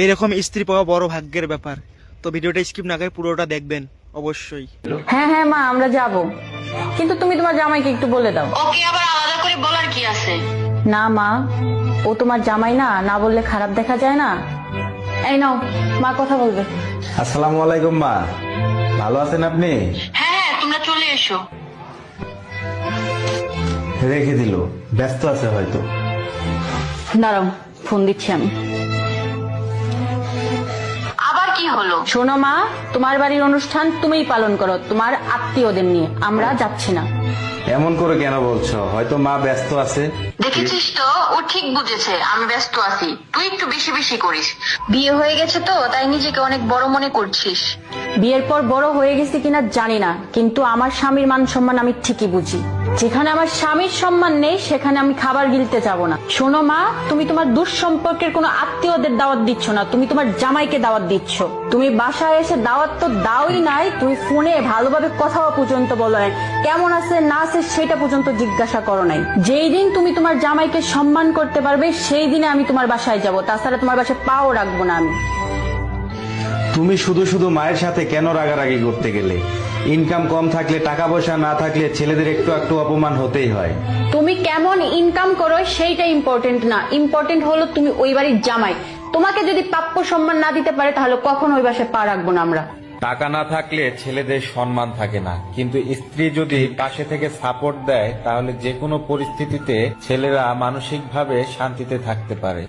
এইরকম স্ত্রী পাওয়া বড় ভাগ্যের ব্যাপার। তো ভিডিওটা স্কিপ না করে পুরোটা দেখবেন অবশ্যই। হ্যাঁ হ্যাঁ মা, আমরা যাব, কিন্তু তুমি তোমার জামাইকে একটু বলে দাও। ওকে আবার আলাদা করে বলার কি আছে? না মা, ও তোমার জামাই না, না বললে খারাপ দেখা যায় না। এই নাও, মা কথা বলবে। আসসালামু আলাইকুম মা, ভালো আছেন আপনি? হ্যাঁ হ্যাঁ, তোমরা চলে এসো। রেখে দিল, ব্যস্ত আছে হয়তো। দাঁড়াও, ফোন দিচ্ছি আমি। আবার কি হলো? শোনো মা, তোমার বাড়ির অনুষ্ঠান তুমিই পালন করো তোমার আত্মীয়দের নিয়ে, আমরা যাচ্ছি না। এমন করে কেন বলছো? হয়তো মা ব্যস্ত আছে। দেখেছিস তো, ও ঠিক বুঝেছে আমি ব্যস্ত আছি। তুই একটু বেশি বেশি করিস। বিয়ে হয়ে গেছে তো তাই নিজেকে অনেক বড় মনে করছিস। বিয়ের পর বড় হয়ে গেছি কিনা জানি না, কিন্তু আমার স্বামীর মান সম্মান আমি ঠিকই বুঝি। যেখানে আমার স্বামীর সম্মান নেই সেখানে আমি খাবার গিলতে যাব না। শোনো মা, তুমি তোমার দুঃসম্পর্কের কোনো আত্মীয়দের দাওয়াত দিচ্ছ না, তুমি তোমার জামাইকে দাওয়াত দিচ্ছ। তুমি বাসায় এসে দাওয়াত তো দাওই নাই, তুমি ফোনে ভালোভাবে কথাও পর্যন্ত বলো নাই, কেমন আছে না আছে সেটা পর্যন্ত জিজ্ঞাসা করো নাই। যেই দিন তুমি তোমার জামাইকে সম্মান করতে পারবে সেই দিনে আমি তোমার বাসায় যাব, তাছাড়া তোমার বাসায় পাও রাখবো না আমি। তুমি শুধু শুধু মায়ের সাথে কেন রাগারাগি করতে গেলে? ইনকাম কম থাকলে, টাকা পয়সা না থাকলে ছেলেদের একটু একটু অপমান হতেই হয়। তুমি কেমন ইনকাম করো সেইটা ইম্পর্টেন্ট না, ইম্পর্টেন্ট হলো তুমি ওই বাড়ির জামাই। তোমাকে যদি প্রাপ্য সম্মান না দিতে পারে তাহলে কখন ওই বাসায় পা রাখবো না আমরা। টাকা না থাকলে ছেলেদের সম্মান থাকে না, কিন্তু স্ত্রী যদি পাশে থেকে সাপোর্ট দেয় তাহলে যে কোনো পরিস্থিতিতে ছেলেরা মানসিকভাবে শান্তিতে থাকতে পারে।